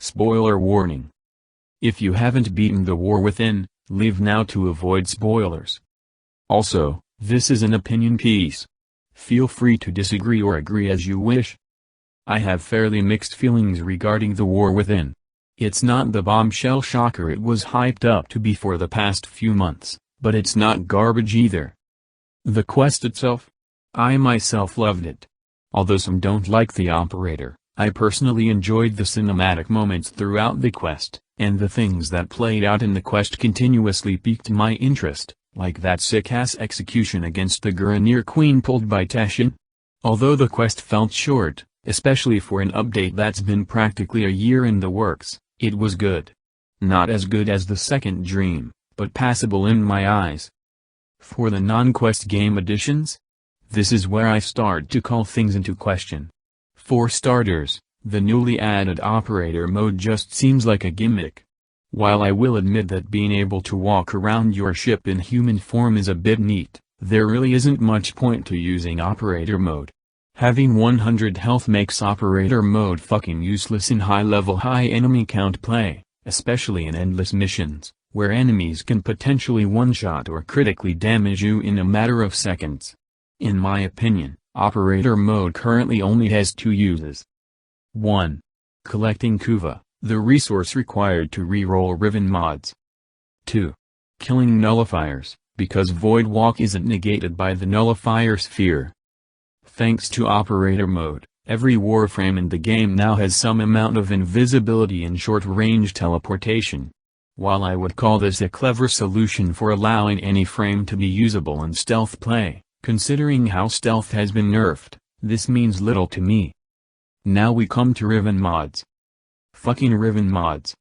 Spoiler warning. If you haven't beaten the war within, leave now to avoid spoilers. Also, this is an opinion piece. Feel free to disagree or agree as you wish. I have fairly mixed feelings regarding the war within. It's not the bombshell shocker it was hyped up to be for the past few months, but it's not garbage either. The quest itself? I myself loved it. Although some don't like the operator, I personally enjoyed the cinematic moments throughout the quest, and the things that played out in the quest continuously piqued my interest, like that sick-ass execution against the Guranir Queen pulled by Teshin. Although the quest felt short, especially for an update that's been practically a year in the works, it was good. Not as good as the second dream, but passable in my eyes. For the non-quest game additions? This is where I start to call things into question. For starters, the newly added operator mode just seems like a gimmick. While I will admit that being able to walk around your ship in human form is a bit neat, there really isn't much point to using operator mode. Having 100 health makes operator mode fucking useless in high-level high enemy count play, especially in endless missions, where enemies can potentially one-shot or critically damage you in a matter of seconds. In my opinion, operator mode currently only has two uses. 1. Collecting Kuva, the resource required to reroll Riven mods. 2. Killing nullifiers, because Void Walk isn't negated by the nullifier sphere. Thanks to operator mode, every warframe in the game now has some amount of invisibility and short-range teleportation. While I would call this a clever solution for allowing any frame to be usable in stealth play, considering how stealth has been nerfed, this means little to me. Now we come to Riven mods. Fucking Riven mods.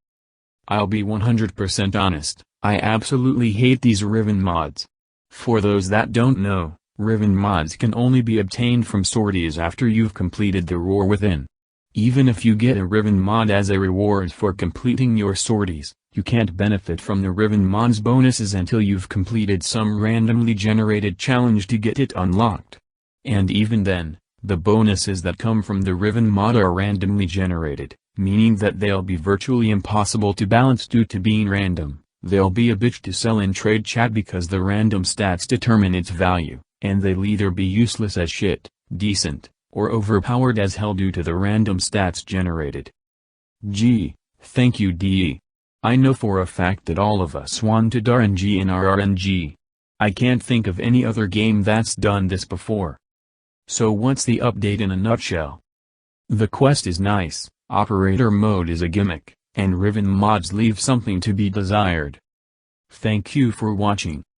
I'll be 100% honest, I absolutely hate these Riven mods. For those that don't know, Riven mods can only be obtained from sorties after you've completed the War Within. Even if you get a Riven mod as a reward for completing your sorties, you can't benefit from the Riven mod's bonuses until you've completed some randomly generated challenge to get it unlocked. And even then, the bonuses that come from the Riven mod are randomly generated, meaning that they'll be virtually impossible to balance due to being random. They'll be a bitch to sell in trade chat because the random stats determine its value, and they'll either be useless as shit, decent, or overpowered as hell due to the random stats generated. Gee, thank you DE. I know for a fact that all of us wanted RNG in our RNG. I can't think of any other game that's done this before. So what's the update in a nutshell? The quest is nice, operator mode is a gimmick, and Riven mods leave something to be desired. Thank you for watching.